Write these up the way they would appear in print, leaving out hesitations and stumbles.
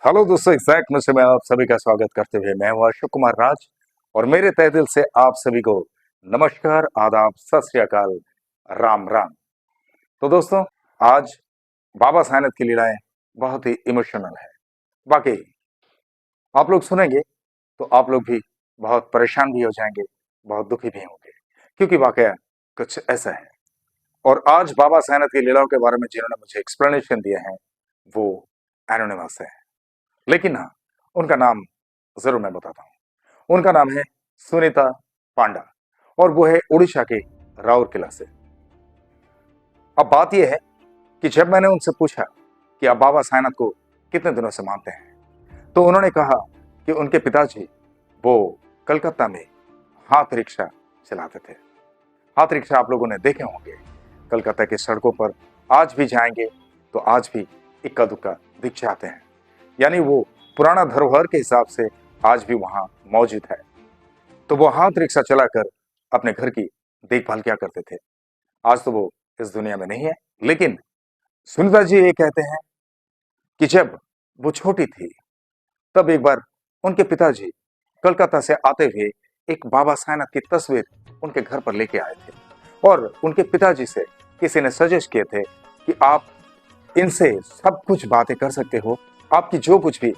Hello दोस्तों, exact में से मैं आप सभी का स्वागत करते हुए मैं हूं अशोक कुमार राज और मेरे तहे दिल से आप सभी को नमस्कार, आदाब, सत श्री अकाल, राम राम। तो दोस्तों, आज बाबा साइनाथ की लीलाएं बहुत ही इमोशनल है। बाकी आप लोग सुनेंगे तो आप लोग भी बहुत परेशान भी हो जाएंगे, बहुत दुखी भी होंगे, क्योंकि वाकया कुछ ऐसा है। और आज बाबा साइनाथ की लीलाओं के बारे में जिन्होंने मुझे एक्सप्लेनेशन दिए हैं वो एनोनिमस है। लेकिन हाँ, उनका नाम जरूर मैं बताता हूँ। उनका नाम है सुनीता पांडा और वो है उड़ीसा के राउरकेला से। अब बात यह है कि जब मैंने उनसे पूछा कि आप बाबा साइनाथ को कितने दिनों से मानते हैं, तो उन्होंने कहा कि उनके पिताजी वो कलकत्ता में हाथ रिक्शा चलाते थे। हाथ रिक्शा आप लोगों ने देखे होंगे, कलकत्ता की सड़कों पर आज भी जाएंगे तो आज भी इक्का दुक्का दिख जाते हैं। यानी वो पुराना धरोहर के हिसाब से आज भी वहां मौजूद है। तो वो हाथ रिक्शा चलाकर अपने घर की देखभाल क्या करते थे। आज तो वो इस दुनिया में नहीं है, लेकिन सुनीता जी ये कहते हैं कि जब वो छोटी थी तब एक बार उनके पिताजी कलकत्ता से आते हुए एक बाबा साइनाथ की तस्वीर उनके घर पर लेके आए थे और उनके पिताजी से किसी ने सजेस्ट किए थे कि आप इनसे सब कुछ बातें कर सकते हो, आपकी जो कुछ भी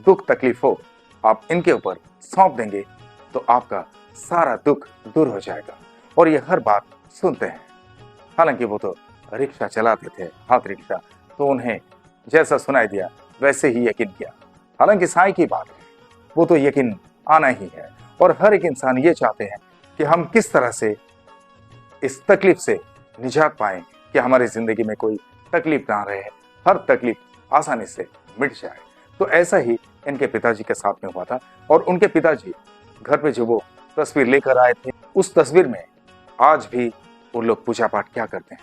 दुख तकलीफ हो आप इनके ऊपर सौंप देंगे तो आपका सारा दुख दूर हो जाएगा। और ये हर बात सुनते हैं। हालांकि वो तो रिक्शा चलाते थे, हाथ रिक्शा, तो उन्हें जैसा सुनाई दिया वैसे ही यकीन किया। हालांकि साईं की बात है, वो तो यकीन आना ही है। और हर एक इंसान ये चाहते हैं कि हम किस तरह से इस तकलीफ से निजात पाएं कि हमारी जिंदगी में कोई तकलीफ ना रहे, हर तकलीफ आसानी से मिट जाए। तो ऐसा ही इनके पिताजी के साथ में हुआ था। और उनके पिताजी घर पे जो वो तस्वीर लेकर आए थे, उस तस्वीर में आज भी वो लोग पूजा पाठ क्या करते हैं,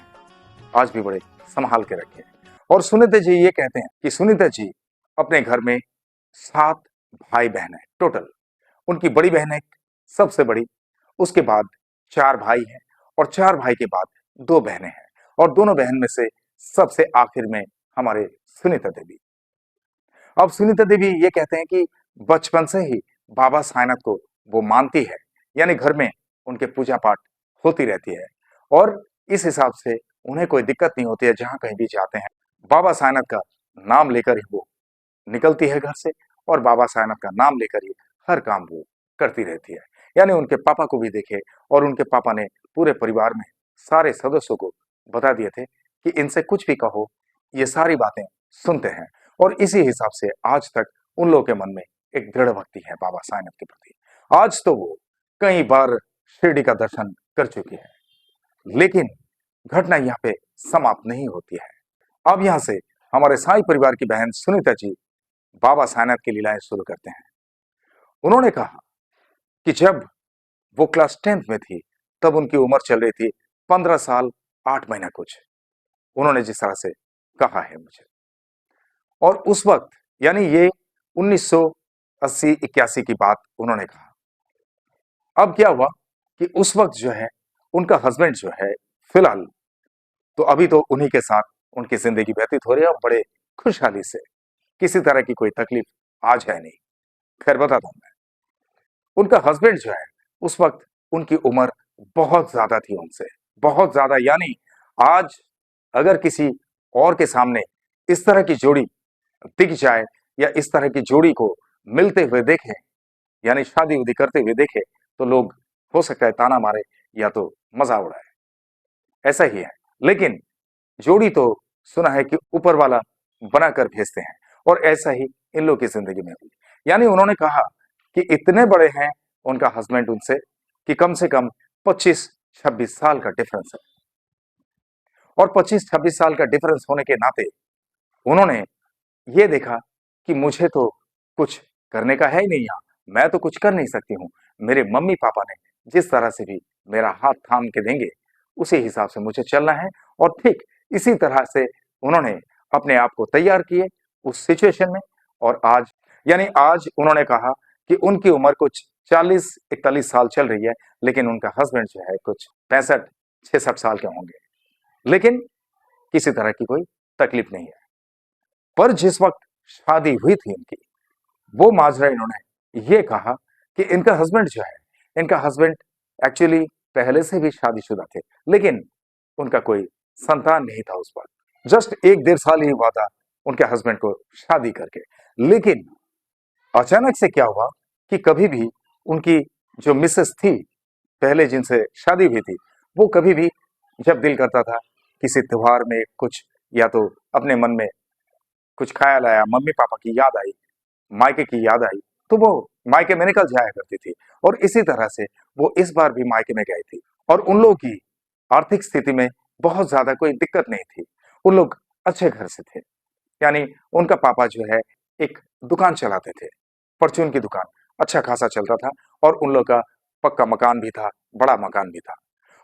आज भी बड़े संभाल के रखे हैं। और सुनीता जी ये कहते हैं कि सुनीता जी अपने घर में 7 भाई बहन है टोटल। उनकी बड़ी बहन है सबसे बड़ी, उसके बाद 4 भाई हैं और 4 भाई के बाद 2 बहनें हैं। और दोनों बहन में से सबसे आखिर में हमारे सुनीता देवी। अब सुनीता देवी ये कहते हैं कि बचपन से ही बाबा साइनाथ को वो मानती है, यानी घर में उनके पूजा पाठ होती रहती है और इस हिसाब से उन्हें कोई दिक्कत नहीं होती है। जहां कहीं भी जाते हैं बाबा साइनाथ का नाम लेकर ही वो निकलती है घर से और बाबा साइनाथ का नाम लेकर ही हर काम वो करती रहती है। यानी उनके पापा को भी देखे और उनके पापा ने पूरे परिवार में सारे सदस्यों को बता दिए थे कि इनसे कुछ भी कहो ये सारी बातें सुनते हैं। और इसी हिसाब से आज तक उन लोगों के मन में एक दृढ़ भक्ति है बाबा साइनाथ के प्रति। आज तो वो कई बार शिरडी का दर्शन कर चुकी है, लेकिन घटना यहाँ पे समाप्त नहीं होती है। अब यहाँ से हमारे साई परिवार की बहन सुनीता जी बाबा साइनाथ की लीलाएं शुरू करते हैं। उन्होंने कहा कि जब वो क्लास 10th में थी तब उनकी उम्र चल रही थी 15 साल 8 महीना कुछ। उन्होंने जिस तरह से कहा है मुझे, और उस वक्त यानी ये 1980-81 की बात उन्होंने कहा। अब क्या हुआ कि उस वक्त जो है उनका हस्बैंड जो है फिलहाल तो अभी तो उन्हीं के साथ उनकी जिंदगी व्यतीत हो रही है और बड़े खुशहाली से, किसी तरह की कोई तकलीफ आज है नहीं। खैर बताता हूं मैं, उनका हस्बैंड जो है उस वक्त उनकी उम्र बहुत ज्यादा थी उनसे, बहुत ज्यादा। यानी आज अगर किसी और के सामने इस तरह की जोड़ी दिख जाए या इस तरह की जोड़ी को मिलते हुए देखें, यानी शादी उदी करते हुए देखे, तो लोग हो सकता है ताना मारे या तो मजा उड़ाए। ऐसा ही है। लेकिन जोड़ी तो सुना है कि ऊपर वाला बनाकर भेजते हैं और ऐसा ही इन लोगों की जिंदगी में हुई। यानी उन्होंने कहा कि इतने बड़े हैं उनका हस्बैंड उनसे कि कम से कम 25-26 साल का डिफरेंस है। और 25-26 साल का डिफरेंस होने के नाते उन्होंने ये देखा कि मुझे तो कुछ करने का है ही नहीं, यहाँ मैं तो कुछ कर नहीं सकती हूँ। मेरे मम्मी पापा ने जिस तरह से भी मेरा हाथ थाम के देंगे उसी हिसाब से मुझे चलना है। और ठीक इसी तरह से उन्होंने अपने आप को तैयार किए उस सिचुएशन में। और आज यानी आज उन्होंने कहा कि उनकी उम्र कुछ 40-41 साल चल रही है, लेकिन उनका हस्बैंड जो है कुछ 65-66 साल के होंगे, लेकिन किसी तरह की कोई तकलीफ नहीं है। पर जिस वक्त शादी हुई थी इनकी, वो माजरा इन्होंने ये कहा कि इनका हस्बैंड जो है, इनका हस्बैंड एक्चुअली पहले से भी शादीशुदा थे, लेकिन उनका कोई संतान नहीं था उस वक्त। जस्ट 1 डेढ़ साल ही हुआ था उनके हस्बैंड को शादी करके। लेकिन अचानक से क्या हुआ कि कभी भी उनकी जो मिसेस थी, पहले जिनसे शादी हुई थी, वो कभी भी जब दिल करता था किसी त्योहार में कुछ, या तो अपने मन में कुछ ख्याल आया, मम्मी पापा की याद आई, मायके की याद आई, तो वो मायके में निकल जाया करती थी। और इसी तरह से वो इस बार भी मायके में गई थी। और उन लोगों की आर्थिक स्थिति में बहुत ज्यादा कोई दिक्कत नहीं थी। उन लोग अच्छे घर से थे, यानी उनका पापा जो है एक दुकान चलाते थे, परचून की दुकान, अच्छा खासा चलता था। और उन लोग का पक्का मकान भी था, बड़ा मकान भी था।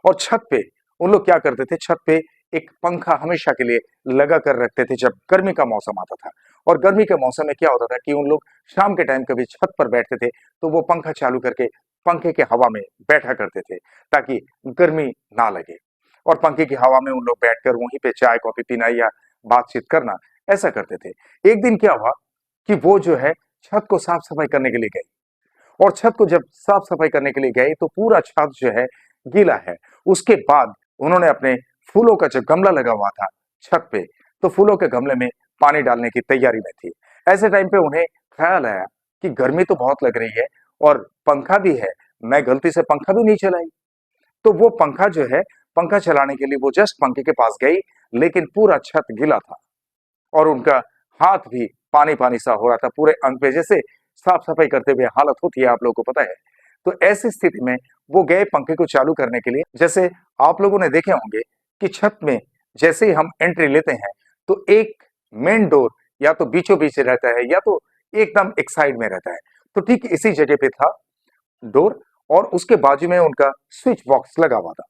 और छत पे उन लोग क्या करते थे, छत पे एक पंखा हमेशा के लिए लगा कर रखते थे जब गर्मी का मौसम आता था। और गर्मी के मौसम में क्या होता था कि उन लोग शाम के टाइम कभी छत पर बैठते थे, तो वो पंखा चालू करके पंखे के हवा में बैठा करते थे ताकि गर्मी ना लगे। और पंखे की हवा में उन लोग बैठकर वहीं पे चाय कॉफी पीना या बातचीत करना, ऐसा करते थे। एक दिन क्या हुआ कि वो जो है छत को साफ सफाई करने के लिए गई। और छत को जब साफ सफाई करने के लिए गए तो पूरा छत जो है गीला है। उसके बाद उन्होंने अपने फूलों का जो गमला लगा हुआ था छत पे, तो फूलों के गमले में पानी डालने की तैयारी में थी। ऐसे टाइम पे उन्हें ख्याल आया कि गर्मी तो बहुत लग रही है और पंखा भी है, मैं गलती से पंखा भी नहीं चलाई। तो वो पंखा जो है, पंखा चलाने के लिए वो जस्ट पंखे के पास गई, लेकिन पूरा छत गीला था और उनका हाथ भी पानी पानी सा हो रहा था पूरे अंग पे, जैसे साफ सफाई करते हुए हालत होती है, आप लोगों को पता है। तो ऐसी स्थिति में वो गए पंखे को चालू करने के लिए। जैसे आप लोगों ने देखे होंगे कि छत में जैसे ही हम एंट्री लेते हैं तो एक मेन डोर या तो बीचों बीच रहता है या तो एकदम एक साइड में रहता है। तो ठीक इसी जगह पे था डोर, और उसके बाजू में उनका स्विच बॉक्स लगा हुआ था।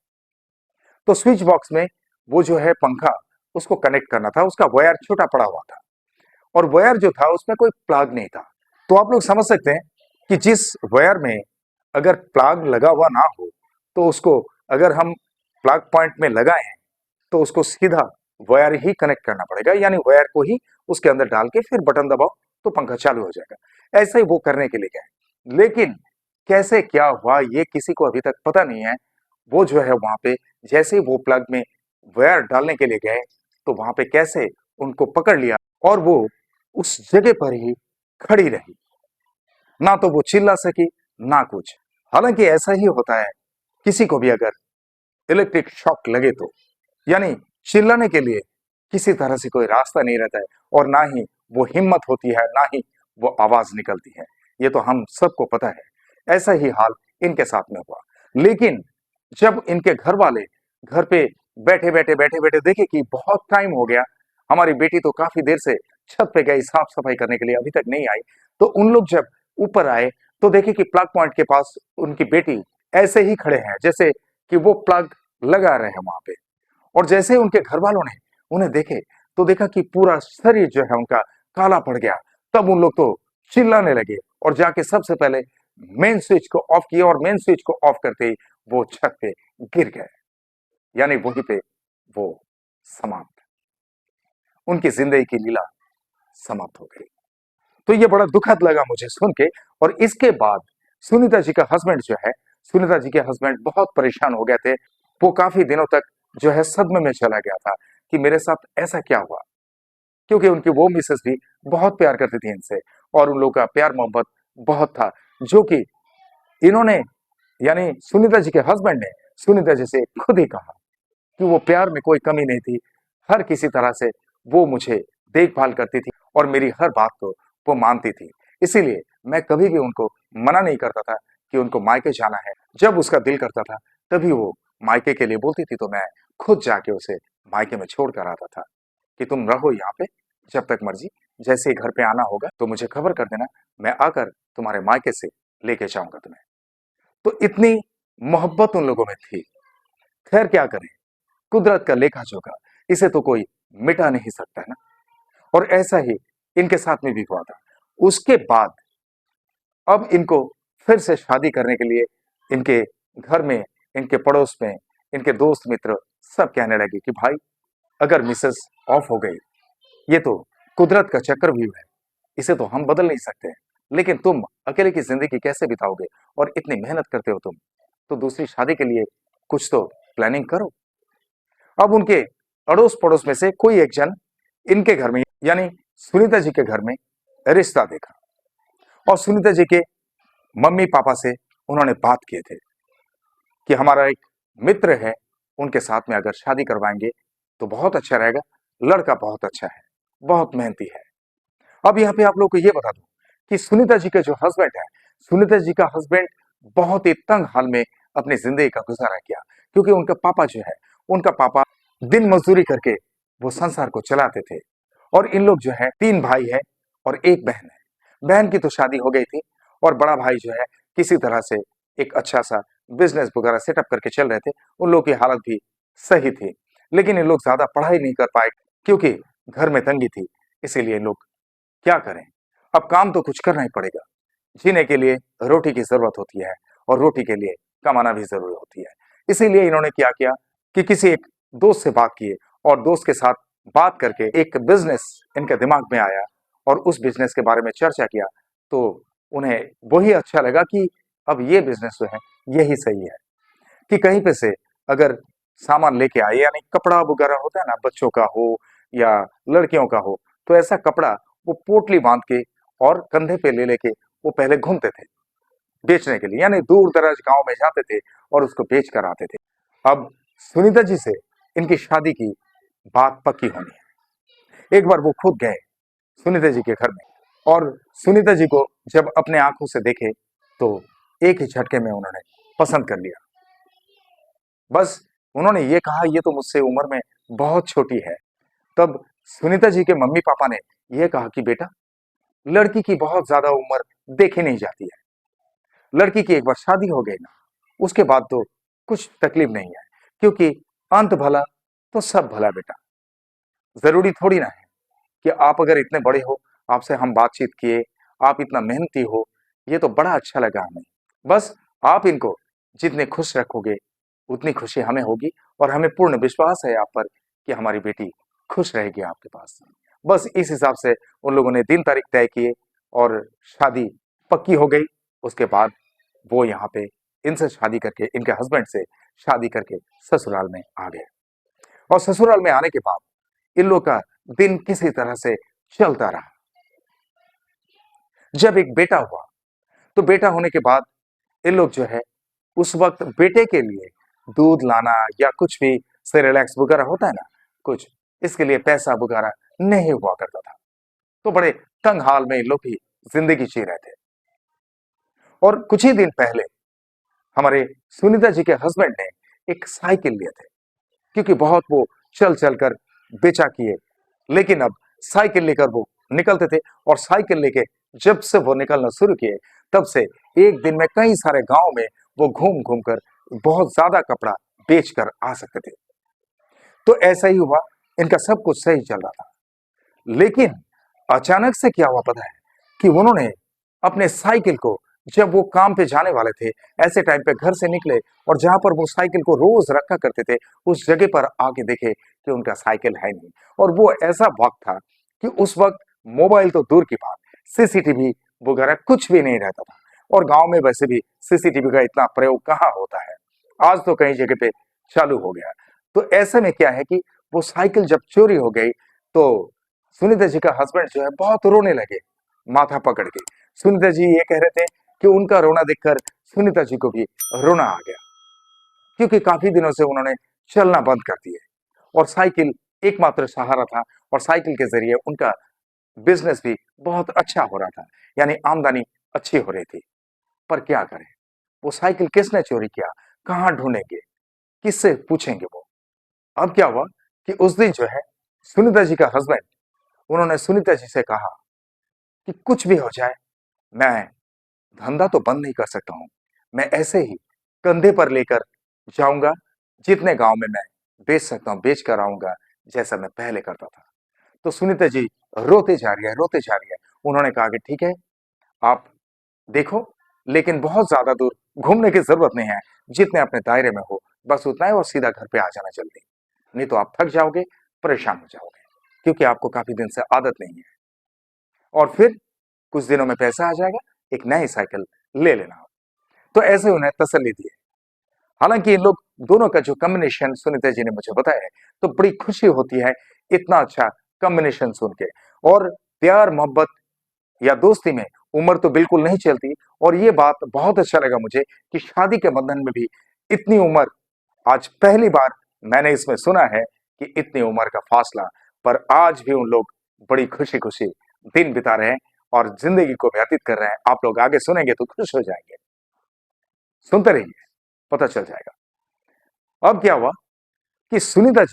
तो स्विच बॉक्स में वो जो है पंखा, उसको कनेक्ट करना था, उसका वायर छोटा पड़ा हुआ था। और वायर जो था उसमें कोई प्लग नहीं था। तो आप लोग समझ सकते हैं कि जिस वायर में अगर प्लग लगा हुआ ना हो, तो उसको अगर हम प्लग पॉइंट में लगाएं तो उसको सीधा वायर ही कनेक्ट करना पड़ेगा, यानी वायर को ही उसके अंदर डाल के फिर बटन दबाओ तो पंखा चालू हो जाएगा। ऐसा ही वो करने के लिए गए, लेकिन कैसे क्या हुआ ये किसी को अभी तक पता नहीं है। वो जो है वहां पे जैसे ही वो प्लग में वायर डालने के लिए गए, तो वहां पे कैसे उनको पकड़ लिया और वो उस जगह पर ही खड़ी रही। ना तो वो चिल्ला सकी, ना कुछ। हालांकि ऐसा ही होता है, किसी को भी अगर इलेक्ट्रिक शॉक लगे तो, यानी चिल्लाने के लिए किसी तरह से कोई रास्ता नहीं रहता है, और ना ही वो हिम्मत होती है, ना ही वो आवाज निकलती है। ये तो हम सबको पता है। ऐसा ही हाल इनके साथ में हुआ। लेकिन जब इनके घर वाले घर पे बैठे बैठे देखे कि बहुत टाइम हो गया, हमारी बेटी तो काफी देर से छत पे गई साफ सफाई करने के लिए, अभी तक नहीं आई। तो उन लोग जब ऊपर आए तो देखे कि प्लग पॉइंट के पास उनकी बेटी ऐसे ही खड़े हैं जैसे कि वो प्लग लगा रहे हैं वहां पे। और जैसे ही उनके घर वालों ने उन्हें देखे तो देखा कि पूरा शरीर जो है उनका काला पड़ गया। तब उन लोग तो चिल्लाने लगे और जाके सबसे पहले मेन स्विच को ऑफ किया, और मेन स्विच को ऑफ करते ही वो छत पे गिर गए, यानी वहीं पे वो समाप्त, उनकी जिंदगी की लीला समाप्त हो गई। तो ये बड़ा दुखद लगा मुझे सुन के। और इसके बाद सुनीता जी का हस्बैंड जो है, सुनीता जी के हस्बैंड बहुत परेशान हो गए थे। वो काफी दिनों तक जो है सदमे में चला गया था कि मेरे साथ ऐसा क्या हुआ, क्योंकि उनकी वो मिसेस भी बहुत प्यार करती थी इनसे, और उन लोगों का प्यार मोहब्बत बहुत था, जो कि इन्होंने, यानी सुनीता जी के हस्बैंड ने सुनीता जी से खुद ही कहा कि वो प्यार में कोई कमी नहीं थी, हर किसी तरह से वो मुझे देखभाल करती थी और मेरी हर बात को वो मानती थी। इसीलिए मैं कभी भी उनको मना नहीं करता था कि उनको मायके जाना है। जब उसका दिल करता था तभी वो मायके के लिए बोलती थी, तो मैं खुद जाके उसे मायके में छोड़ कर आता था कि तुम रहो यहाँ पे जब तक मर्जी, जैसे ही घर पे आना होगा तो मुझे खबर कर देना, मैं आकर तुम्हारे मायके से लेके जाऊंगा तुम्हें। तो इतनी मोहब्बत उन लोगों में थी। खैर क्या करें, कुदरत का लेखा जोखा, इसे तो कोई मिटा नहीं सकता है ना। और ऐसा ही इनके साथ में भी हुआ था। उसके बाद अब इनको फिर से शादी करने के लिए इनके घर में, इनके पड़ोस में, इनके दोस्त मित्र सब कहने लगे कि भाई, अगर मिसेस ऑफ हो गई, ये तो कुदरत का चक्र भी है, इसे तो हम बदल नहीं सकते, लेकिन तुम अकेले की जिंदगी कैसे बिताओगे और इतनी मेहनत करते हो तुम, तो दूसरी शादी के लिए कुछ तो प्लानिंग करो। अब उनके अड़ोस पड़ोस में से कोई एक जन इनके घर में यानी सुनीता जी के घर में रिश्ता देखा और सुनीता जी के मम्मी पापा से उन्होंने बात किए थे कि हमारा एक मित्र है, उनके साथ में अगर शादी करवाएंगे तो बहुत अच्छा रहेगा, लड़का बहुत अच्छा है, बहुत मेहनती है। अब यहाँ पे आप लोग को ये बता दूं कि सुनीता जी के जो हस्बैंड है, सुनीता जी का हस्बैंड बहुत ही तंग हाल में अपनी जिंदगी का गुजारा किया, क्योंकि उनका पापा जो है, उनका पापा दिन मजदूरी करके वो संसार को चलाते थे। और इन लोग जो है 3 भाई है और 1 बहन है। बहन की तो शादी हो गई थी और बड़ा भाई जो है किसी तरह से एक अच्छा सा बिजनेस वगैरह सेटअप करके चल रहे थे। उन लोग की हालत भी सही थी, लेकिन इन लोग ज्यादा पढ़ाई नहीं कर पाए क्योंकि घर में तंगी थी। इसीलिए लोग क्या करें, अब काम तो कुछ करना ही पड़ेगा। जीने के लिए रोटी की जरूरत होती है और रोटी के लिए कमाना भी जरूरी होती है। इसीलिए इन्होंने क्या किया कि किसी एक दोस्त से बात किए और दोस्त के साथ बात करके एक बिजनेस इनके दिमाग में आया और उस बिजनेस के बारे में चर्चा किया, तो उन्हें वही अच्छा लगा कि अब ये बिजनेस जो है यही सही है कि कहीं पे से अगर सामान लेके आए, यानी कपड़ा वगैरह होता है ना, बच्चों का हो या लड़कियों का हो, तो ऐसा कपड़ा वो पोटली बांध के और कंधे पे ले लेके वो पहले घूमते थे बेचने के लिए, यानी दूर दराज गांव में जाते थे और उसको बेच कर आते थे। अब सुनीता जी से इनकी शादी की बात पक्की होनी है। एक बार वो खुद गए सुनीता जी के घर में और सुनीता जी को जब अपने आंखों से देखे तो एक ही झटके में उन्होंने पसंद कर लिया। बस उन्होंने ये कहा, ये तो मुझसे उम्र में बहुत छोटी है। तब सुनीता जी के मम्मी पापा ने यह कहा कि बेटा, लड़की की बहुत ज्यादा उम्र देखी नहीं जाती है, लड़की की एक बार शादी हो गई ना, उसके बाद तो कुछ तकलीफ नहीं है, क्योंकि अंत भला तो सब भला बेटा। जरूरी थोड़ी ना है कि आप अगर इतने बड़े हो, आपसे हम बातचीत किए, आप इतना मेहनती हो, ये तो बड़ा अच्छा लगा हमें। बस आप इनको जितने खुश रखोगे उतनी खुशी हमें होगी और हमें पूर्ण विश्वास है आप पर कि हमारी बेटी खुश रहेगी आपके पास। बस इस हिसाब से उन लोगों ने दिन तारीख तय किए और शादी पक्की हो गई। उसके बाद वो यहाँ पे इनसे शादी करके, इनके हस्बैंड से शादी करके ससुराल में आ गए और ससुराल में आने के बाद इन लोग का दिन किसी तरह से चलता रहा। जब एक बेटा हुआ तो बेटा होने के बाद इन लोग जो है उस वक्त बेटे के लिए दूध लाना या कुछ भी सेरेलैक्स वगैरह होता है ना, कुछ इसके लिए पैसा वगैरह नहीं हुआ करता था। तो बड़े तंग हाल में इन लोग भी जिंदगी जी रहे थे। और कुछ ही दिन पहले हमारे सुनीता जी के हस्बैंड ने एक साइकिल लिए थे, क्योंकि बहुत वो चल चल कर बेचा किए, लेकिन अब साइकिल लेकर वो निकलते थे और साइकिल लेके जब से वो निकलना शुरू किए तब से एक दिन में कई सारे गांव में वो घूम घूम कर बहुत ज्यादा कपड़ा बेच कर आ सकते थे। तो ऐसा ही हुआ, इनका सब कुछ सही चल रहा था, लेकिन अचानक से क्या हुआ पता है कि उन्होंने अपने साइकिल को, जब वो काम पे जाने वाले थे, ऐसे टाइम पे घर से निकले और जहां पर वो साइकिल को रोज रखा करते थे उस जगह पर आके देखे कि उनका साइकिल है नहीं। और वो ऐसा वक्त था कि उस वक्त मोबाइल तो दूर की बात, सीसीटीवी वगैरह कुछ भी नहीं रहता था और गांव में वैसे भी सीसीटीवी का इतना प्रयोग कहाँ होता है, आज तो कई जगह पे चालू हो गया। तो ऐसे में क्या है कि वो साइकिल जब चोरी हो गई तो सुनीता जी का हस्बैंड जो है बहुत रोने लगे माथा पकड़ के। सुनीता जी ये कह रहे थे कि उनका रोना देखकर सुनीता जी को भी रोना आ गया, क्योंकि काफी दिनों से उन्होंने चलना बंद कर दिए और साइकिल एकमात्र सहारा था और साइकिल के जरिए उनका बिजनेस भी बहुत अच्छा हो रहा था, यानी आमदनी अच्छी हो रही थी। पर क्या करें, वो साइकिल किसने चोरी किया, कहाँ ढूंढेंगे, किससे पूछेंगे वो। अब क्या हुआ कि उस दिन जो है सुनीता जी का हस्बैंड, उन्होंने सुनीता जी से कहा कि कुछ भी हो जाए, मैं धंधा तो बंद नहीं कर सकता हूं, मैं ऐसे ही कंधे पर लेकर जाऊंगा, जितने गांव में मैं बेच सकता हूं बेच कर आऊंगा, जैसा मैं पहले करता था। तो सुनीता जी रोते जा रही है, रोते जा रही है। उन्होंने कहा कि ठीक है, आप देखो, लेकिन बहुत ज्यादा दूर घूमने की जरूरत नहीं है, जितने अपने दायरे में हो बस उतना है और सीधा घर पे आ जाना जल्दी, नहीं तो आप थक जाओगे, परेशान हो जाओगे, क्योंकि आपको काफी दिन से आदत नहीं है। और फिर कुछ दिनों में पैसा आ जाएगा, एक नई साइकिल ले लेना। तो ऐसे उन्हें तसल्ली दी। हालांकि इन लोग दोनों का जो कॉम्बिनेशन सुनीता जी ने मुझे बताया है, तो बड़ी खुशी होती है इतना अच्छा कॉम्बिनेशन सुन के। और प्यार मोहब्बत या दोस्ती में उम्र तो बिल्कुल नहीं चलती। और ये बात बहुत अच्छा लगा मुझे कि शादी के बंधन में भी इतनी उम्र, आज पहली बार मैंने इसमें सुना है कि इतनी उम्र का फासला, पर आज भी उन लोग बड़ी खुशी खुशी दिन बिता रहे हैं और जिंदगी को व्यतीत कर रहे हैं। आप लोग आगे सुनेंगे तो खुश हो जाएंगे, सुनते रहिए, पता चल जाएगा। अब क्या हुआ कि सुनीता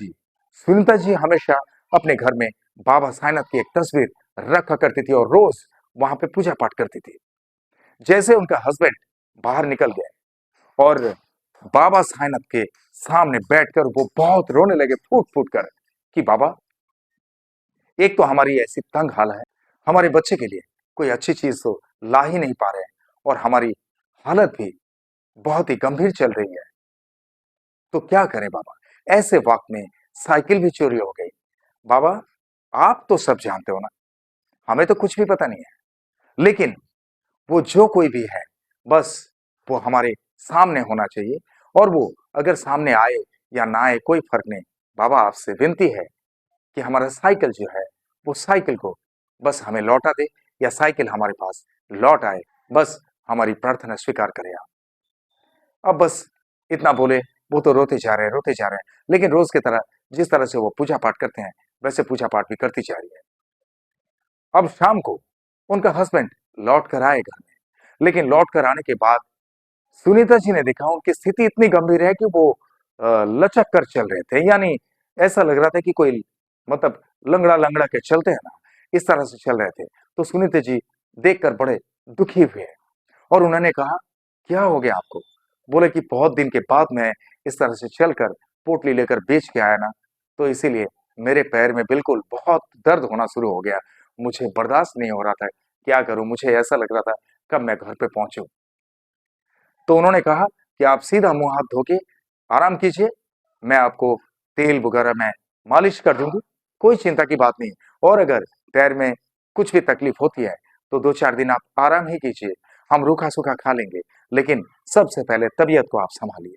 जी हमेशा अपने घर में बाबा साईनाथ की एक तस्वीर रखा करती थी और रोज वहां पे पूजा पाठ करती थी। जैसे उनका हस्बैंड बाहर निकल गए और बाबा साईनाथ के सामने बैठकर वो बहुत रोने लगे, फूट फूट कर, कि बाबा, एक तो हमारी ऐसी तंग हाल है, हमारे बच्चे के लिए कोई अच्छी चीज तो ला ही नहीं पा रहे हैं, और हमारी हालत भी बहुत ही गंभीर चल रही है, तो क्या करें बाबा। ऐसे वक्त में साइकिल भी चोरी हो गई। बाबा, आप तो सब जानते हो ना, हमें तो कुछ भी पता नहीं है, लेकिन वो जो कोई भी है, बस वो हमारे सामने होना चाहिए, और वो अगर सामने आए या ना आए कोई फर्क नहीं। बाबा, आपसे विनती है कि हमारा साइकिल जो है, वो साइकिल को बस हमें लौटा दे, या साइकिल हमारे पास लौट आए, बस हमारी प्रार्थना स्वीकार करें आप। अब बस इतना बोले, वो तो रोते जा रहे हैं, लेकिन रोज की तरह जिस तरह से वो पूजा पाठ करते हैं, वैसे पूजा पाठ भी करती जा रही है। अब शाम को उनका हस्बैंड लौट कर आए घर में, लेकिन लौट कर आने के बाद सुनीता जी ने देखा उनकी स्थिति इतनी गंभीर है कि वो लचक कर चल रहे थे, यानी ऐसा लग रहा था कि कोई, मतलब लंगड़ा लंगड़ा के चलते हैं ना, इस तरह से चल रहे थे। तो सुनीता जी देखकर बड़े दुखी हुए और उन्होंने कहा, क्या हो गया आपको? बोले कि बहुत दिन के बाद मैं इस तरह से चलकर पोटली लेकर बेच के आया ना, तो इसीलिए मेरे पैर में बिल्कुल बहुत दर्द होना शुरू हो गया। मुझे बर्दाश्त नहीं हो रहा था, क्या करूं, मुझे ऐसा लग रहा था कब मैं घर पे पहुंचूं। तो उन्होंने कहा कि आप सीधा मुंह हाथ धो के आराम कीजिए, मैं आपको तेल वगैरह मैं मालिश कर दूंगी, कोई चिंता की बात नहीं। और अगर पैर में कुछ भी तकलीफ होती है तो 2-4 दिन आप आराम ही कीजिए, हम रूखा सूखा खा लेंगे, लेकिन सबसे पहले तबीयत को आप संभालिए।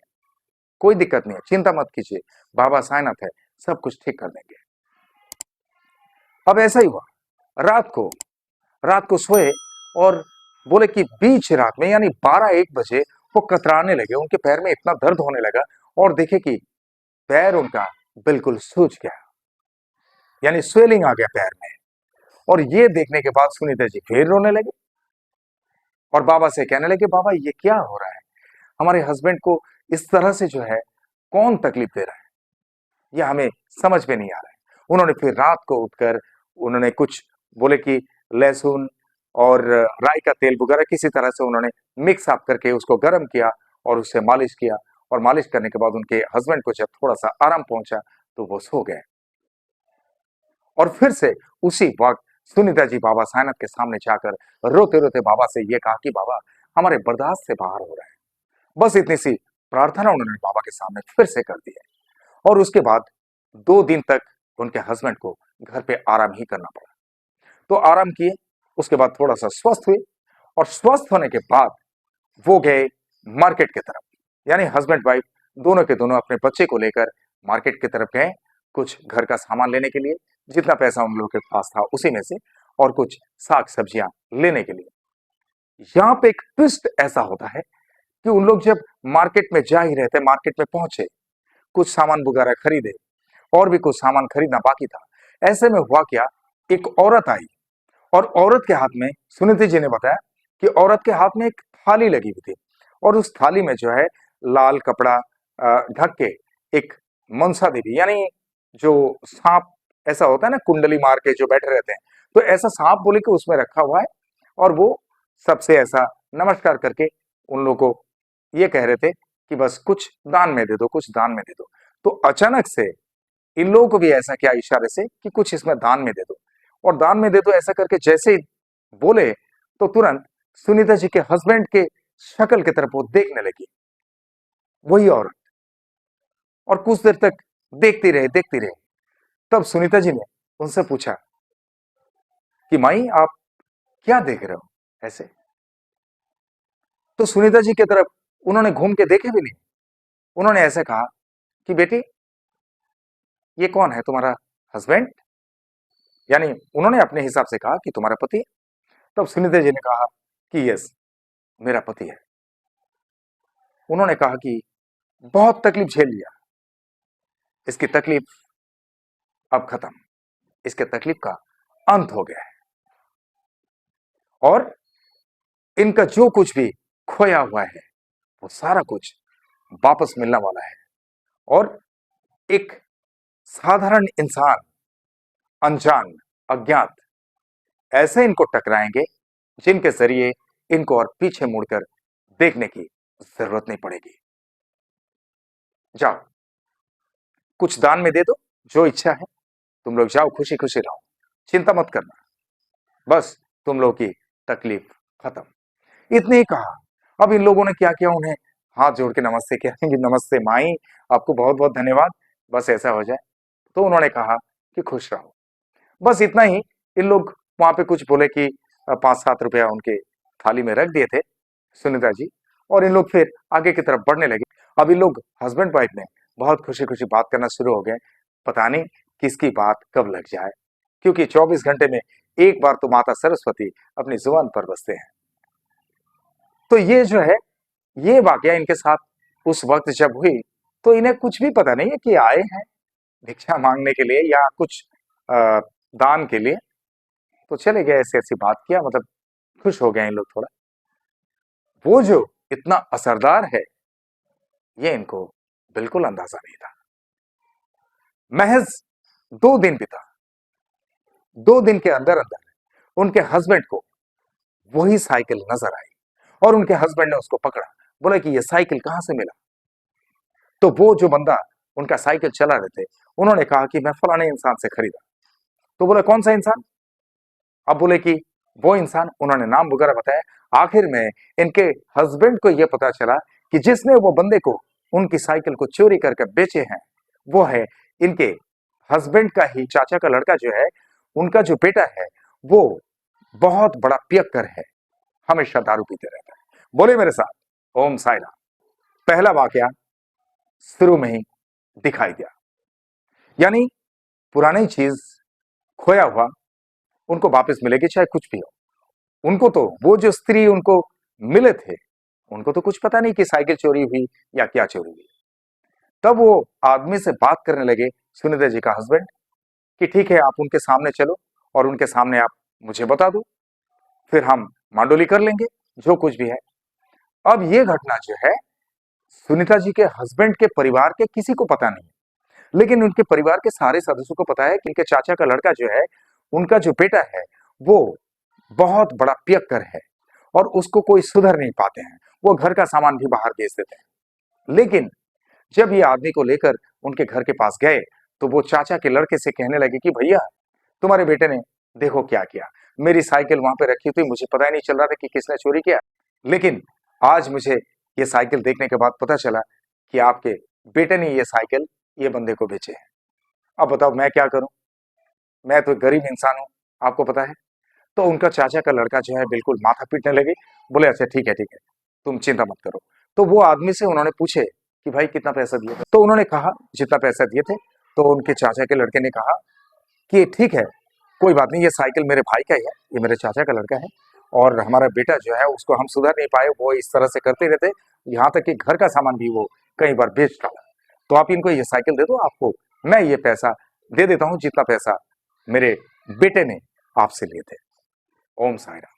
कोई दिक्कत नहीं है, चिंता मत कीजिए, बाबा साईनाथ है, सब कुछ ठीक कर देंगे। अब ऐसा ही हुआ, रात को रात को सोए, और बोले कि बीच रात में यानी 12-1 बजे वो कतराने लगे, उनके पैर में इतना दर्द होने लगा, और देखे कि पैर उनका बिल्कुल सूज गया, यानी स्वेलिंग आ गया पैर में। और ये देखने के बाद सुनीता जी फिर रोने लगे और बाबा से कहने लगे, बाबा ये क्या हो रहा है, हमारे हस्बैंड को इस तरह से जो है कौन तकलीफ दे रहा है, ये हमें समझ में नहीं आ रहा है। उन्होंने फिर रात को उठकर उन्होंने कुछ, बोले कि लहसुन और राई का तेल वगैरह किसी तरह से उन्होंने मिक्स अप करके उसको गर्म किया और उससे मालिश किया, और मालिश करने के बाद उनके हस्बैंड को जब थोड़ा सा आराम पहुंचा तो वो सो गए। और फिर से उसी वक्त सुनीता जी बाबा साईनाथ के सामने जाकर रोते रोते बाबा से ये कहा कि बाबा, हमारे बर्दाश्त से बाहर हो रहा है। बस इतनी सी प्रार्थना उन्होंने बाबा के सामने फिर से कर दी है। और उसके बाद 2 दिन तक उनके हस्बैंड को घर पे आराम ही करना पड़ा। तो आराम किए, उसके बाद थोड़ा सा स्वस्थ हुए, और स्वस्थ होने के बाद वो गए मार्केट की तरफ, यानी हस्बैंड वाइफ दोनों के दोनों अपने बच्चे को लेकर मार्केट की तरफ गए, कुछ घर का सामान लेने के लिए, जितना पैसा उन लोगों के पास था उसी में से, और कुछ साग सब्जियां लेने के लिए। यहाँ पे एक ट्विस्ट ऐसा होता है कि उन लोग जब मार्केट में जा ही रहे थे, मार्केट में पहुंचे, कुछ सामान वगैरह खरीदे, और भी कुछ सामान खरीदना बाकी था। ऐसे में हुआ क्या, एक औरत आई, और औरत के हाथ में, सुनीति जी ने बताया कि औरत के हाथ में एक थाली लगी हुई थी, और उस थाली में जो है लाल कपड़ा ढक के एक मनसा देवी, यानी जो सांप ऐसा होता है ना, कुंडली मार के जो बैठे रहते हैं, तो ऐसा सांप बोले कि उसमें रखा हुआ है, और वो सबसे ऐसा नमस्कार करके उन लोगों को ये कह रहे थे कि बस कुछ दान में दे दो, कुछ दान में दे दो। तो अचानक से इन लोगों को भी ऐसा किया इशारे से कि कुछ इसमें दान में दे दो, और दान में दे दो ऐसा करके जैसे ही बोले, तो तुरंत सुनीता जी के हस्बैंड के शक्ल की तरफ वो देखने लगी, वही औरत, और कुछ देर तक देखती रही। तब सुनीता जी ने उनसे पूछा कि माई, आप क्या देख रहे हो ऐसे? तो सुनीता जी की तरफ उन्होंने घूम के देखे भी नहीं। उन्होंने ऐसे कहा कि बेटी, ये कौन है तुम्हारा हस्बैंड? यानी उन्होंने अपने हिसाब से कहा कि तुम्हारा पति है। तब सुनीता जी ने कहा कि यस, मेरा पति है। उन्होंने कहा कि बहुत तकलीफ झेल लिया, इसकी तकलीफ अब खत्म, इसके तकलीफ का अंत हो गया है, और इनका जो कुछ भी खोया हुआ है वो सारा कुछ वापस मिलने वाला है। और एक साधारण इंसान, अनजान, अज्ञात, ऐसे इनको टकराएंगे जिनके जरिए इनको और पीछे मुड़कर देखने की जरूरत नहीं पड़ेगी। जाओ, कुछ दान में दे दो, जो इच्छा है। तुम लोग जाओ, खुशी खुशी रहो, चिंता मत करना, बस तुम लोग की तकलीफ खत्म। इतने ही कहा। अब इन लोगों ने क्या किया, उन्हें हाथ जोड़ के नमस्ते किया कि नमस्ते माई, आपको बहुत बहुत धन्यवाद, बस ऐसा हो जाए। तो उन्होंने कहा कि खुश रहो, बस इतना ही। इन लोग वहां पे कुछ बोले कि 5-7 रुपया उनके थाली में रख दिए थे सुनीता जी, और इन लोग फिर आगे की तरफ बढ़ने लगे। अब इन लोग हस्बैंड वाइफ में बहुत खुशी खुशी बात करना शुरू हो गए। पता नहीं किसकी बात कब लग जाए, क्योंकि 24 घंटे में एक बार तो माता सरस्वती अपनी जुबान पर बसते हैं। तो ये जो है, ये वाकया इनके साथ उस वक्त जब हुई, तो इन्हें कुछ भी पता नहीं है कि आए हैं भिक्षा मांगने के लिए या कुछ दान के लिए। तो चले गए, ऐसी ऐसी बात किया, मतलब खुश हो गए इन लोग थोड़ा। वो जो इतना असरदार है, ये इनको बिल्कुल अंदाजा नहीं था। महज 2 दिन बीता, 2 दिन के अंदर अंदर उनके हस्बैंड को वही साइकिल नजर आई, और उनके हस्बैंड ने उसको पकड़ा, बोला कि ये साइकिल कहां से मिला? तो वो जो बंदा उनका साइकिल चला रहे थे, उन्होंने कहा कि मैं फलाने इंसान से खरीदा। तो बोला कौन सा इंसान? अब बोले कि वो इंसान, उन्होंने नाम वगैरह बताया। आखिर में इनके हस्बैंड को यह पता चला कि जिसने वो बंदे को उनकी साइकिल को चोरी करके बेचे हैं, वो है इनके हस्बैंड का ही चाचा का लड़का जो है, उनका जो बेटा है, वो बहुत बड़ा पियक्कर है, हमेशा दारू पीते रहता है। बोले मेरे साथ, ओम साई राम। पहला वाकया शुरू में ही दिखाई दिया, यानी पुरानी चीज, खोया हुआ, उनको वापस मिलेगी चाहे कुछ भी हो। उनको तो वो जो स्त्री उनको मिले थे, उनको तो कुछ पता नहीं कि साइकिल चोरी हुई या क्या चोरी हुई। तब वो आदमी से बात करने लगे, सुनीता जी का हस्बैंड, कि ठीक है आप उनके सामने चलो और उनके सामने आप मुझे बता दो, फिर हम मांडोली कर लेंगे, जो कुछ भी है। अब ये घटना जो है, सुनीता जी के हस्बैंड के परिवार के किसी को पता नहीं, लेकिन उनके परिवार के सारे सदस्यों को पता है कि इनके चाचा का लड़का जो है, उनका जो बेटा है, वो बहुत बड़ा पियक्कर है, और उसको कोई सुधर नहीं पाते हैं। वो घर का सामान भी बाहर बेच देते हैं। लेकिन जब ये आदमी को लेकर उनके घर के पास गए, तो वो चाचा के लड़के से कहने लगे कि भैया, तुम्हारे बेटे ने देखो क्या किया, मेरी साइकिल वहां पे रखी थी, मुझे पता ही नहीं चल रहा था कि किसने चोरी किया, लेकिन आज मुझे ये साइकिल देखने के बाद पता चला कि आपके बेटे ने ये साइकिल ये बंदे को बेचे है। अब बताओ मैं क्या करूं, मैं तो गरीब इंसान हूं, आपको पता है। तो उनका चाचा का लड़का जो है बिल्कुल माथा पीटने लगे, बोले अच्छा ठीक है ठीक है, तुम चिंता मत करो। तो वो आदमी से उन्होंने पूछे कि भाई कितना पैसा दिए थे? तो उन्होंने कहा जितना पैसा दिए थे। तो उनके चाचा के लड़के ने कहा कि ठीक है, कोई बात नहीं, ये साइकिल मेरे भाई का ही है, ये मेरे चाचा का लड़का है, और हमारा बेटा जो है उसको हम सुधर नहीं पाए, वो इस तरह से करते रहते, यहाँ तक कि घर का सामान भी वो कई बार बेच डाला। तो आप इनको ये साइकिल दे दो, आपको मैं ये पैसा दे देता हूँ जितना पैसा मेरे बेटे ने आपसे लिए थे। ओम साई राम।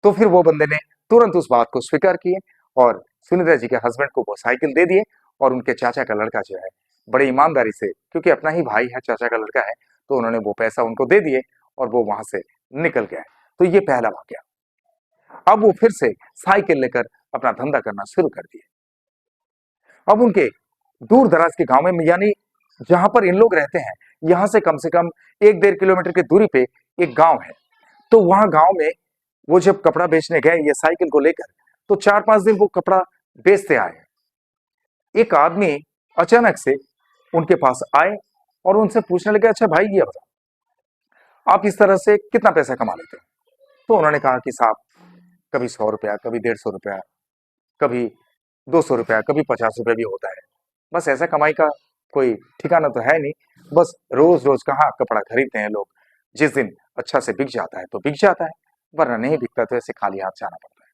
तो फिर वो बंदे ने तुरंत उस बात को स्वीकार किए, और सुनीता जी के हस्बैंड को वो साइकिल दे दिए, और उनके चाचा का लड़का जो है बड़े ईमानदारी से, क्योंकि अपना ही भाई है, चाचा का लड़का है, तो उन्होंने वो पैसा उनको दे दिए और वो वहां से निकल गए। तो ये पहला वाक्य। अब वो फिर से साइकिल लेकर अपना धंधा करना शुरू कर दिए। अब उनके दूर दराज के गांव में, यानी जहां पर इन लोग रहते हैं, यहां से कम 1-1.5 किलोमीटर की दूरी पे एक गांव है। तो वहां गांव में वो जब कपड़ा बेचने गए ये साइकिल को लेकर, तो 4-5 दिन वो कपड़ा बेचते आए। एक आदमी अचानक से उनके पास आए और उनसे पूछने लगे, अच्छा भाई ये बताओ, आप इस तरह से कितना पैसा कमा लेते हो? तो उन्होंने कहा कि साहब कभी 100 रुपया, कभी 150 रुपया, कभी 200 रुपया, कभी 50 रुपया भी होता है। बस ऐसा कमाई का कोई ठिकाना तो है नहीं। बस रोज-रोज कहाँ कपड़ा खरीदते हैं लोग। जिस दिन अच्छा से बिक जाता है तो बिक जाता है, वरना नहीं बिकता तो ऐसे खाली हाथ जाना पड़ता है।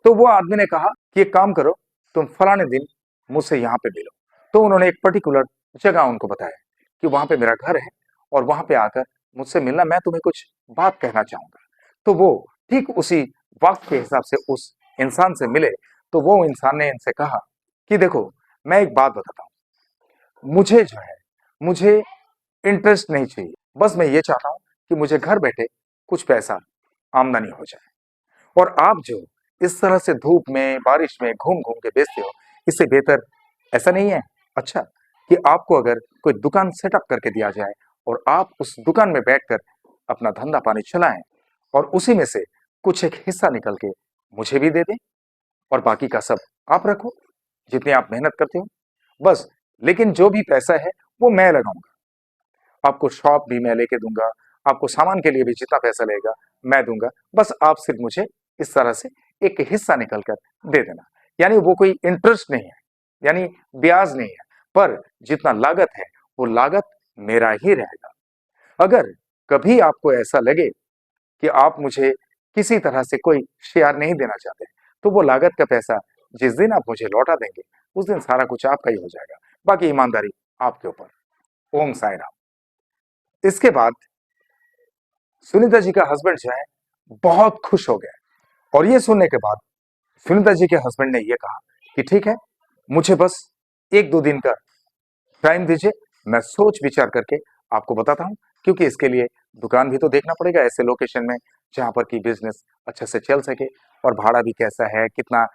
तो वो आदमी ने कहा कि एक काम करो, तुम फलाने दिन मुझसे यहाँ पे मिलो। तो उन्होंने एक पर्टिकुलर जगह उनको बताया कि वहां पे मेरा घर है और वहां पे आकर मुझसे मिलना, मैं तुम्हें कुछ बात कहना चाहूंगा। तो वो ठीक उसी वक्त के हिसाब से उस इंसान से मिले। तो वो इंसान ने इनसे कहा कि देखो, मैं एक बात बताता हूँ, मुझे जो है, मुझे इंटरेस्ट नहीं चाहिए, बस मैं ये चाहता हूँ कि मुझे घर बैठे कुछ पैसा आमदनी हो जाए। और आप जो इस तरह से धूप में, बारिश में घूम-घूम के बेचते हो, इससे बेहतर ऐसा नहीं है अच्छा कि आपको अगर कोई दुकान सेटअप करके दिया जाए और आप उस दुकान में बैठकर अपना धंधा-पानी चलाएँ और उसी में से कुछ एक हिस्सा निकल के मुझे भी दे दें और बाकी का सब आप रखो, जितनी आप मेहनत करते हो, बस। लेकिन जो भी पैसा है, वो मैं लगाऊँगा। आपको शॉप भी मैं लेके दूँगा, आपको सामान के लिए भी जितना पैसा लगेगा, मैं दूँगा। बस आप सिर्फ़ मुझे इस तरह से एक हिस्सा निकल कर दे देना। यानी वो कोई इंटरेस्ट नहीं है, यानी ब्याज नहीं है, पर जितना लागत है, वो लागत मेरा ही रहेगा। अगर कभी आपको ऐसा लगे कि आप मुझे किसी तरह से कोई शेयर नहीं देना चाहते, तो वो लागत का पैसा जिस दिन आप मुझे लौटा देंगे, उस दिन सारा कुछ आपका ही हो जाएगा। बाकी ईमानदारी आपके ऊपर। ओम साईं राम। इसके बाद सुनीता जी का हस्बैंड जो है, बहुत खुश हो गए और ये सुनने के बाद सुनीता जी के हस्बैंड ने ये कहा कि ठीक है, मुझे बस 1-2 दिन का टाइम दीजिए, मैं सोच विचार करके आपको बताता हूँ, क्योंकि इसके लिए दुकान भी तो देखना पड़ेगा ऐसे लोकेशन में जहाँ पर कि बिज़नेस अच्छे से चल सके और भाड़ा भी कैसा है, कितना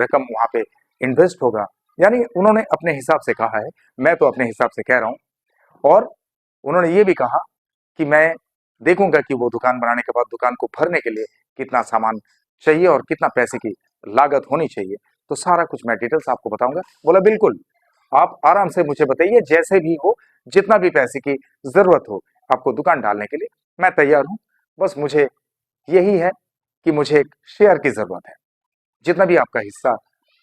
रकम वहाँ पे इन्वेस्ट होगा। यानी उन्होंने अपने हिसाब से कहा है, मैं तो अपने हिसाब से कह रहा हूँ। और उन्होंने ये भी कहा कि मैं देखूँगा कि वो दुकान बनाने के बाद दुकान को भरने के लिए कितना सामान चाहिए और कितना पैसे की लागत होनी चाहिए, तो सारा कुछ मैं डिटेल्स आपको बताऊँगा। बोला बिल्कुल, आप आराम से मुझे बताइए, जैसे भी हो, जितना भी पैसे की ज़रूरत हो आपको दुकान डालने के लिए, मैं तैयार हूँ। बस मुझे यही है कि मुझे एक शेयर की ज़रूरत है। जितना भी आपका हिस्सा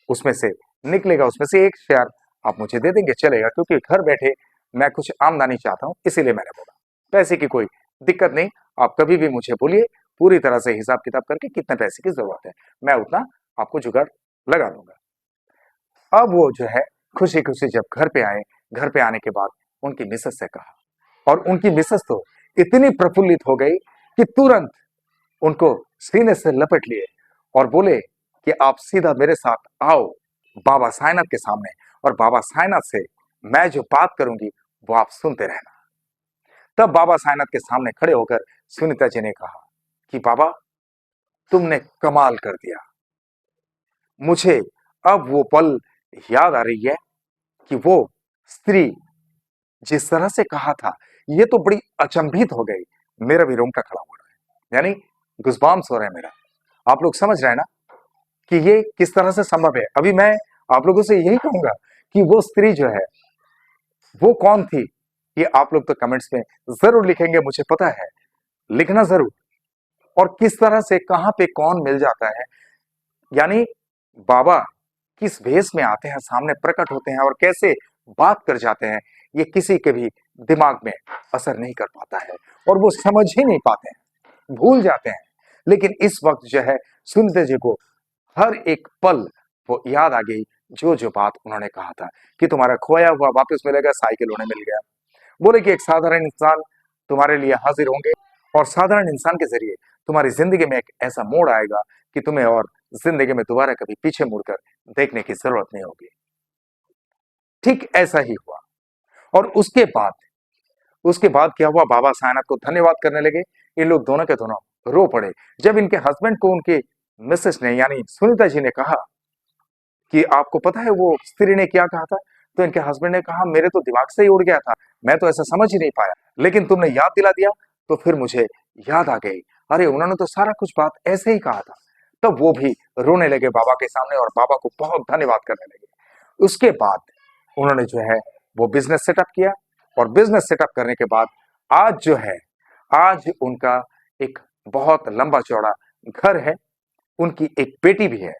उसमें से निकलेगा, उसमें से एक शेयर आप मुझे दे देंगे चलेगा, क्योंकि घर बैठे मैं कुछ आमदनी चाहता हूँ, इसीलिए मैंने बोला। पैसे की कोई दिक्कत नहीं, आप कभी भी मुझे बोलिए, पूरी तरह से हिसाब-किताब करके कितने पैसे की ज़रूरत है, मैं उतना आपको जुगाड़ लगा दूँगा। अब वो जो है खुशी-खुशी जब घर पे आए, घर पे आने के बाद उनकी मिसेज़ से कहा और उनकी मिसेज़ तो इतनी प्रफुल्लित हो गई कि तुरंत उनको सीने से लपेट लिए और बोले कि आप सीधा मेरे साथ आओ बाबा साईनाथ के सामने, और बाबा साईनाथ से मैं जो बात करूंगी वो आप सुनते रहना। तब बाबा साईनाथ के सामने खड़े होकर सुनीता जी ने कहा कि बाबा, तुमने कमाल कर दिया। मुझे अब वो पल याद आ रही है कि वो स्त्री जिस तरह से कहा था, ये तो बड़ी अचंभित हो गई। मेरा भी रोंगटा खड़ा हो रहा है, यानी गुज़बाम्स हो रहा है मेरा। आप लोग समझ रहे हैं ना कि ये किस तरह से संभव है? अभी मैं आप लोगों से यही कहूँगा कि वो स्त्री जो है, वो कौन थी? ये आप लोग तो कमेंट्स में ज़रूर लिखेंगे, मुझे पता है। लिखना ज़रूर। और किस तरह से, कहाँ पे कौन मिल जाता है, यानी बाबा किस भेष में आते हैं, सामने प्रकट होते हैं और कैसे बात कर जाते हैं, ये किसी के भी दिमाग में असर नहीं कर पाता है और वो समझ ही नहीं पाते हैं, भूल जाते हैं। लेकिन इस वक्त जो है सुनते जी को हर एक पल वो याद आ गई, जो बात उन्होंने कहा था कि तुम्हारा खोया हुआ वापस मिलेगा, साइकिल उन्हें मिल गया। बोले कि एक साधारण इंसान तुम्हारे लिए हाजिर होंगे और साधारण इंसान के जरिए तुम्हारी जिंदगी में एक ऐसा मोड़ आएगा कि तुम्हें और जिंदगी में दोबारा कभी पीछे मुड़कर देखने की जरूरत नहीं होगी। ठीक ऐसा ही हुआ। और उसके बाद क्या हुआ, बाबा साईनाथ को धन्यवाद करने लगे। इन लोग दोनों के दोनों रो पड़े जब इनके हस्बैंड को उनके मिसेस ने, यानी सुनीता जी ने कहा कि आपको पता है वो स्त्री ने क्या कहा था? तो इनके हस्बैंड ने कहा मेरे तो दिमाग से ही उड़ गया था, मैं तो ऐसा समझ ही नहीं पाया, लेकिन तुमने याद दिला दिया तो फिर मुझे याद आ गई। अरे उन्होंने तो सारा कुछ बात ऐसे ही कहा था। तब वो भी रोने लगे बाबा के सामने और बाबा को बहुत धन्यवाद करने लगे। उसके बाद उन्होंने जो है वो बिजनेस सेटअप किया और बिजनेस सेटअप करने के बाद आज जो है, आज उनका एक बहुत लंबा चौड़ा घर है, उनकी एक बेटी भी है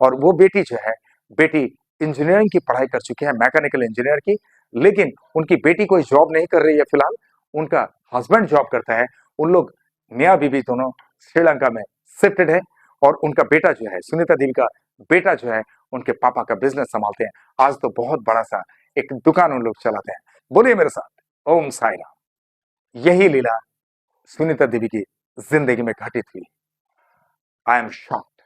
और वो बेटी जो है, बेटी इंजीनियरिंग की पढ़ाई कर चुकी है, मैकेनिकल इंजीनियर की, लेकिन उनकी बेटी कोई जॉब नहीं कर रही है फिलहाल, उनका हस्बैंड जॉब करता है। उन लोग मियाँ बीवी दोनों श्रीलंका में शिफ्टेड है और उनका बेटा जो है, सुनीता देवी का बेटा जो है, उनके पापा का बिजनेस संभालते हैं। आज तो बहुत बड़ा सा एक दुकान उन लोग चलाते हैं। बोलिए मेरे साथ ओम साई राम। यही लीला सुनीता देवी की जिंदगी में घटित हुई। आई एम शॉक्ड।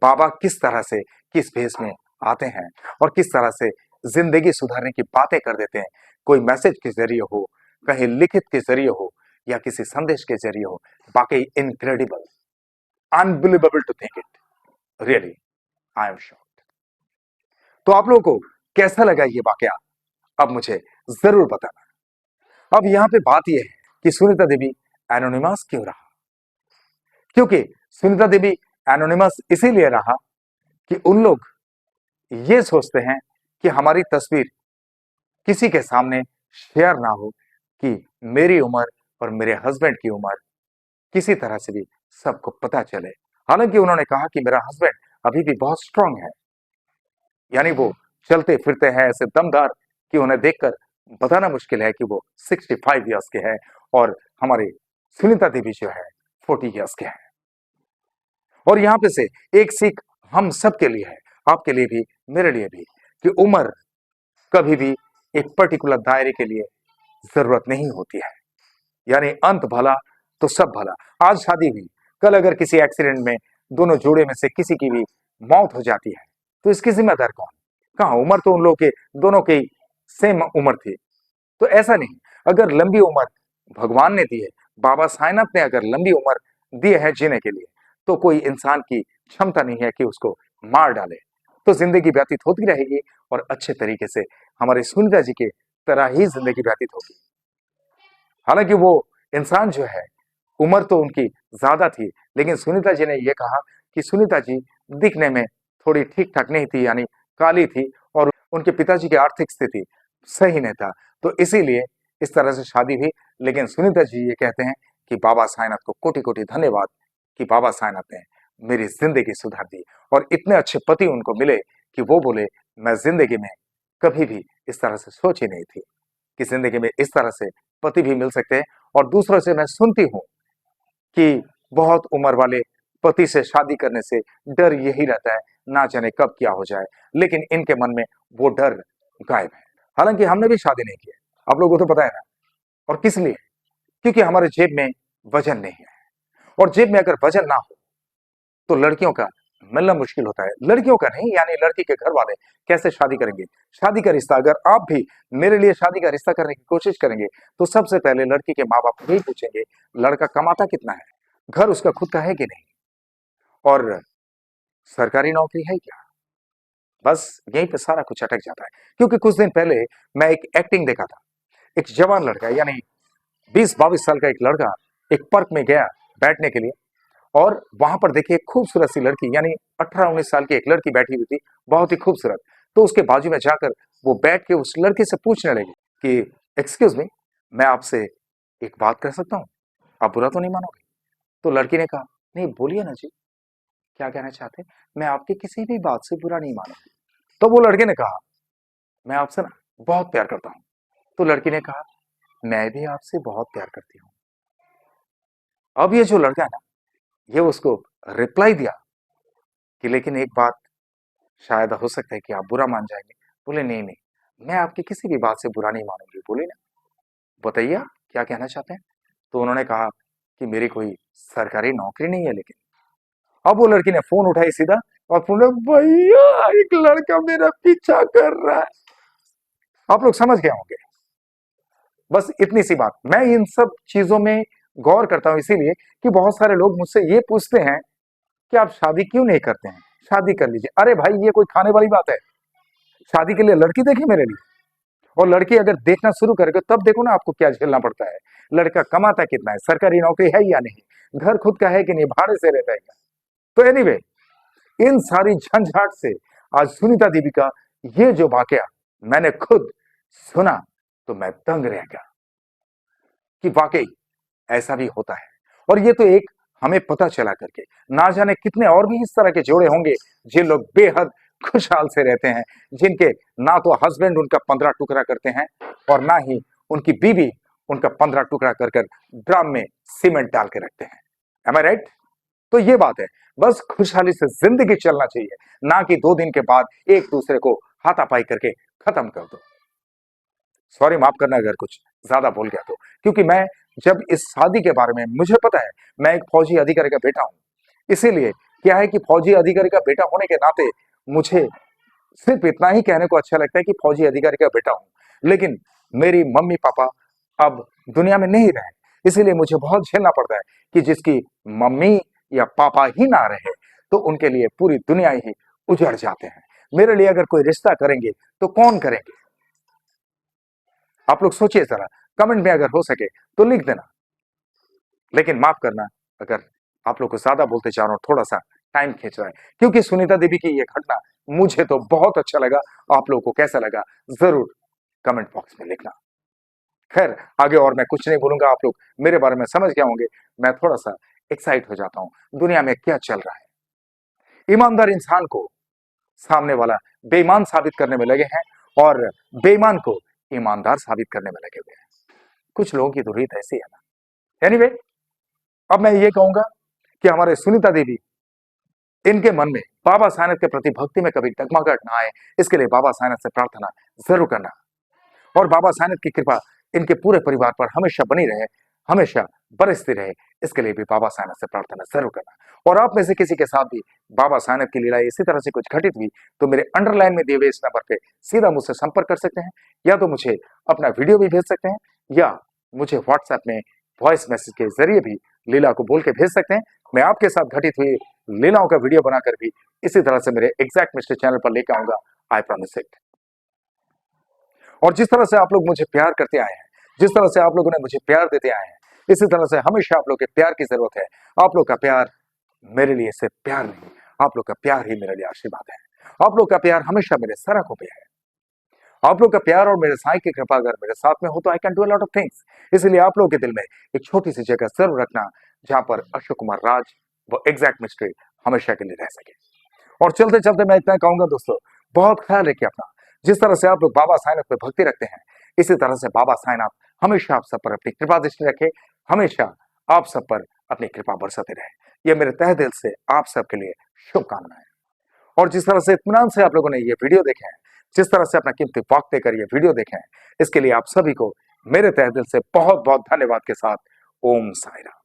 बाबा किस तरह से, किस भेष में आते हैं और किस तरह से जिंदगी सुधारने की बातें कर देते हैं। कोई मैसेज के जरिए हो, कहीं लिखित के जरिए हो या किसी संदेश के जरिए हो, वाकई incredible, unbelievable to think it, really I am shocked. तो आप लोगों को कैसा लगा ये वाकया, अब मुझे जरूर बताना। अब यहां पे बात यह है कि सुनीता देवी एनोनिमस क्यों रहा? क्योंकि सुनीता देवी एनोनिमस इसीलिए रहा कि उन लोग ये सोचते हैं कि हमारी तस्वीर किसी के सामने शेयर ना हो, कि मेरी उम्र और मेरे हस्बैंड की उम्र किसी तरह से भी सबको पता चले। हालांकि उन्होंने कहा कि मेरा हस्बैंड अभी भी बहुत स्ट्रांग है, यानी वो चलते फिरते हैं ऐसे दमदार कि उन्हें देखकर बताना मुश्किल है कि वो 65 इयर्स के हैं और हमारे सुनीता देवी जो है 40 इयर्स के हैं। और यहां पे से एक सीख हम सब के लिए है, आपके लिए भी, मेरे लिए भी, कि उम्र कभी भी एक पर्टिकुलर दायरे के लिए जरूरत नहीं होती है। यानी अंत भला तो सब भला। आज शादी हुई, कल अगर किसी एक्सीडेंट में दोनों जोड़े में से किसी की भी मौत हो जाती है तो इसकी जिम्मेदार कौन? कहां? उम्र तो उन लोगों के दोनों की सेम उम्र थी। तो ऐसा नहीं, अगर लंबी उम्र भगवान ने दी है, बाबा साईनाथ ने अगर लंबी उम्र दी है जीने के लिए, तो कोई इंसान की क्षमता नहीं है कि उसको मार डाले। तो जिंदगी व्यतीत होती रहेगी और अच्छे तरीके से हमारे सुनीता जी के तरह ही जिंदगी व्यतीत होगी। हालांकि वो इंसान जो है, उम्र तो उनकी ज्यादा थी, लेकिन सुनीता जी ने यह कहा कि सुनीता जी दिखने में थोड़ी ठीक ठाक नहीं थी, यानी काली थी, और उनके पिताजी की आर्थिक स्थिति सही नहीं था, तो इसीलिए इस तरह से शादी हुई। लेकिन सुनीता जी ये कहते हैं कि बाबा साईनाथ को कोटि कोटि धन्यवाद कि बाबा साईनाथ ने मेरी जिंदगी सुधार दी और इतने अच्छे पति उनको मिले कि वो बोले मैं जिंदगी में कभी भी इस तरह से सोची नहीं थी कि जिंदगी में इस तरह से पति भी मिल सकते हैं। और दूसरों से मैं सुनती हूं कि बहुत उम्र वाले पति से शादी करने से डर यही रहता है, ना जाने कब क्या हो जाए, लेकिन इनके मन में वो डर गायब है। हालांकि हमने भी शादी नहीं की है, आप लोगों को तो पता है ना। और किस लिए? क्योंकि हमारे जेब में वजन नहीं है, और जेब में अगर वजन ना हो तो लड़कियों का मिलना मुश्किल होता है। लड़कियों का नहीं, यानी लड़की के घर वाले कैसे शादी करेंगे? शादी का रिश्ता, अगर आप भी मेरे लिए शादी का रिश्ता करने की कोशिश करेंगे तो सबसे पहले लड़की के माँ बाप यही पूछेंगे, लड़का कमाता कितना है, घर उसका खुद का है कि नहीं, और सरकारी नौकरी है क्या? बस यहीं पे सारा कुछ अटक जाता है। क्योंकि कुछ दिन पहले मैं एक एक्टिंग देखा था। एक जवान लड़का, यानी 20-22 साल का एक लड़का एक पार्क में गया बैठने के लिए, और वहां पर देखिए खूबसूरत सी लड़की, यानी 18-19 साल की एक लड़की बैठी हुई थी, बहुत ही खूबसूरत। तो उसके बाजू में जाकर वो बैठ के उस लड़की से पूछने लगी कि एक्सक्यूज मी, मैं आपसे एक बात कर सकता हूँ? आप बुरा तो नहीं मानोगे? तो लड़की ने कहा, नहीं बोलिए ना जी, क्या कहना चाहते हैं? मैं आपकी किसी भी बात से बुरा नहीं मानूंगी। तो वो लड़के ने कहा, मैं आपसे ना बहुत प्यार करता हूँ। तो लड़की ने कहा, मैं भी आपसे बहुत प्यार करती हूँ। अब ये जो लड़का है ना, ये उसको रिप्लाई दिया कि लेकिन एक बात, शायद हो सकता है कि आप बुरा मान जाएंगे। बोले नहीं नहीं, मैं आपकी किसी भी बात से बुरा नहीं मानूंगी। बोले ना, बताइए आप क्या कहना चाहते हैं? तो उन्होंने कहा कि मेरी कोई सरकारी नौकरी नहीं है, लेकिन अब वो लड़की ने फोन उठाई सीधा और बोले, भैया एक लड़का मेरा पीछा कर रहा है। आप लोग समझ गए होंगे। बस इतनी सी बात। मैं इन सब चीजों में गौर करता हूं इसीलिए कि बहुत सारे लोग मुझसे ये पूछते हैं कि आप शादी क्यों नहीं करते हैं, शादी कर लीजिए। अरे भाई, ये कोई खाने वाली बात है? शादी के लिए लड़की देखे मेरे लिए, और लड़की अगर देखना शुरू करेगा तब देखो ना आपको क्या झेलना पड़ता है। लड़का कमाता कितना है, सरकारी नौकरी है या नहीं, घर खुद का है कि नहीं, भाड़े से रहता है क्या? तो एनीवे, इन सारी झंझाट से आज सुनीता देवी का ये जो वाकया मैंने खुद सुना तो मैं दंग रह गया कि वाकई ऐसा भी होता है। और ये तो एक हमें पता चला करके, ना जाने कितने और भी इस तरह के जोड़े होंगे जिन लोग बेहद खुशहाल से रहते हैं, जिनके ना तो हस्बैंड उनका 15 टुकड़ा करते हैं और ना ही उनकी बीवी उनका 15 टुकड़ा कर कर ड्रम में सीमेंट डाल के रखते हैं। एम आई राइट? तो ये बात है, बस खुशहाली से जिंदगी चलना चाहिए, ना कि 2 दिन के बाद एक दूसरे को हाथापाई करके खत्म कर दो। सॉरी, माफ करना अगर कुछ ज्यादा बोल गया तो, क्योंकि मैं जब इस शादी के बारे में, मुझे पता है मैं एक फौजी अधिकारी का बेटा हूं, इसीलिए क्या है कि फौजी अधिकारी का बेटा होने के नाते मुझे सिर्फ इतना ही कहने को अच्छा लगता है कि फौजी अधिकारी का बेटा हूं। लेकिन मेरी मम्मी पापा अब दुनिया में नहीं रहे, इसीलिए मुझे बहुत झेलना पड़ता है कि जिसकी मम्मी या पापा ही ना रहे तो उनके लिए पूरी दुनिया ही उजड़ जाते हैं। मेरे लिए अगर कोई रिश्ता करेंगे तो कौन करेंगे? आप लोग सोचिए जरा, कमेंट में अगर हो सके तो लिख देना। लेकिन माफ करना अगर आप लोग को ज्यादा बोलते जा रहा हूं, थोड़ा सा टाइम खींच रहा है, क्योंकि सुनीता देवी की ये घटना मुझे तो बहुत अच्छा लगा। आप लोगों को कैसा लगा जरूर कमेंट बॉक्स में लिखना। खैर, आगे और मैं कुछ नहीं बोलूंगा, आप लोग मेरे बारे में समझ गए होंगे। मैं थोड़ा सा एक्साइट हो जाता हूं, दुनिया में क्या चल रहा है। ईमानदार इंसान को सामने वाला बेईमान साबित करने में लगे हैं और बेईमान को ईमानदार साबित करने में लगे हुए हैं। कुछ लोगों की तो रीत ऐसी है ना। एनीवे, अब मैं ये कहूंगा कि हमारे सुनीता देवी, इनके मन में बाबा साहब के प्रति भक्ति में कभी डगमगाहट ना आए, इसके लिए बाबा साहब से प्रार्थना जरूर करना। और बाबा साहब की कृपा इनके पूरे परिवार पर हमेशा बनी रहे, हमेशा बरसती रहे, इसके लिए भी बाबा साहब से प्रार्थना जरूर करना। और आप में से किसी के साथ भी बाबा साहब की लीला इसी तरह से कुछ घटित हुई तो मेरे अंडरलाइन में दिए हुए इस नंबर पे सीधा मुझसे संपर्क कर सकते हैं, या तो मुझे अपना वीडियो भी भेज सकते हैं, या मुझे व्हाट्सएप में वॉइस मैसेज के जरिए भी लीला को बोल के भेज सकते हैं। मैं आपके साथ घटित हुई लीलाओं का वीडियो बनाकर भी इसी तरह से मेरे एग्जैक्ट मिस्टर चैनल पर लेकर आऊंगा, आई प्रॉमिस इट। और जिस तरह से आप लोग मुझे प्यार करते आए हैं, जिस तरह से आप लोगों ने मुझे प्यार देते आए हैं, इसी तरह से हमेशा आप लोग के प्यार की जरूरत है। आप लोग का प्यार मेरे लिए सिर्फ प्यार नहीं, आप लोग का प्यार ही मेरे लिए आशीर्वाद है। आप लोग का प्यार हमेशा मेरे सर आंखों पे है। आप लोग का प्यार और मेरे साईं की कृपा अगर मेरे साथ में हो तो I can do a lot of things. इसलिए आप लोगों के दिल में एक छोटी सी जगह जरूर रखना, जहां पर अशोक कुमार राज वो एग्जैक्ट मिस्ट्री हमेशा के लिए रह सके। और चलते चलते मैं इतना कहूंगा दोस्तों, बहुत ख्याल रखिए अपना। जिस तरह से आप लोग बाबा साईनाथ पे भक्ति रखते हैं, इसी तरह से बाबा साईनाथ हमेशा आप सब पर अपनी कृपा दृष्टि रखे, हमेशा आप सब पर अपनी कृपा बरसाते रहे। ये मेरे तहे दिल से आप सबके लिए शुभकामनाएं। और जिस तरह से इत्मीनान से आप लोगों ने ये वीडियो देखे हैं, जिस तरह से अपना कीमती वक्त देकर ये वीडियो देखे हैं, इसके लिए आप सभी को मेरे तहे दिल से बहुत बहुत धन्यवाद के साथ ओम साईं राम।